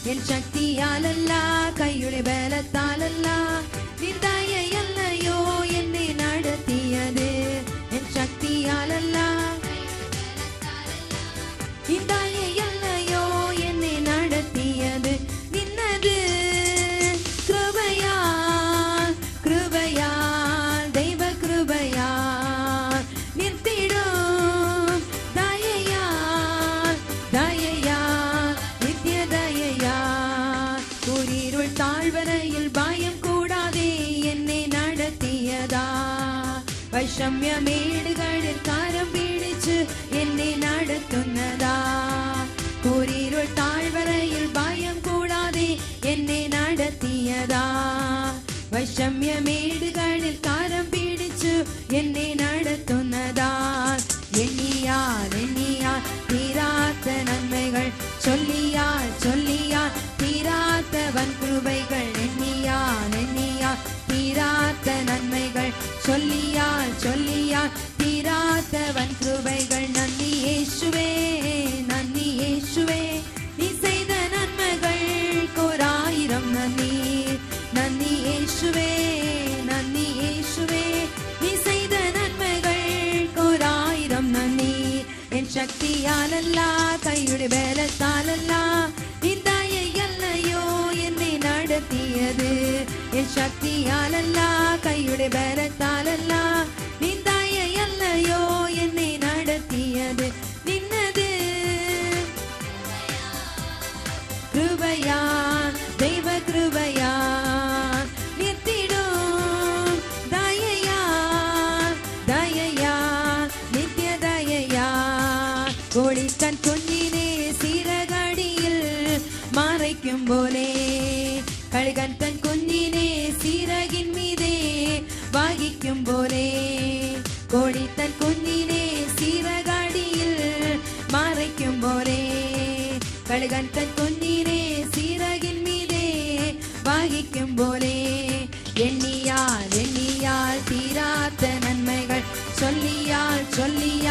என் சக்தியாலல்ல கையுடைய பலத்தாலல்ல நின் தயையல்லையோ என்னை நடத்தியது என் சக்தியாலல்ல நின் தயையல்லையோ என்னை நடத்தியது நின்னது கிருபையால் கிருபையால் தெய்வ கிருபையால் நிறுத்திடும் தயையால் தயையால் நித்திய தயையால் கூரிருள் தாழ்வரையில் பயம் கூடாதே என்னை நடத்தியதா வைஷமிய மேடுகளில் காரம் பிடிச்சு என்னை நடத்துனதா கூரிருள் தாழ்வரையில் பயம் கூடாதே என்னை நடத்தியதா வைஷமிய மேடுகளில் காரம் பிடிச்சு என்னை நடத்துனதா எண்ணியால் எண்ணியால் தீராத்த நன்மைகள் சொல்லியால் சொல்லியால் தீராத்தவன் கிருபைகள் எண்ணியால் எண்ணியால் தீராத்த நன்மைகள் சொல்லியால் சொல்லியால் தீராத்தவன் கிருபைகள் நன்றி இயேசுவே நன்றி இயேசுவே நீ செய்த நன்மைகள் கோராயிரம் நன்றி நன்றி இயேசுவே நன்றி இயேசுவே நீ செய்த நன்மைகள் கோராயிரம் நன்றி என் சக்தியாலல்ல கையுடைய பலத்தாலல்ல நின் தயையல்லையோ என்னை நடத்தியது என் சக்தியாலல்ல கையுடைய பலத்தாலல்ல நின் தயையல்லையோ என்னை நடத்தியது நின்னது கிருபையா தெய்வ கிருபையா நித்திடும் தயையா தயையா நித்திய தயையா கோழி தன் குஞ்சினே சீரகடியில் மறைக்கும் போலே கழுகன் தன் குஞ்சினே சீரகின் மீதே வாகிக்கும் போலே கோழி தன் குஞ்சினே சீரகடியில் மறைக்கும் போலே கழுகன் தன் குஞ்சினே சீரகின் மீதே வாகிக்கும் போலே எண்ணியால் எண்ணியால் தீராத்த நன்மைகள் சொல்லியால் சொல்லியால்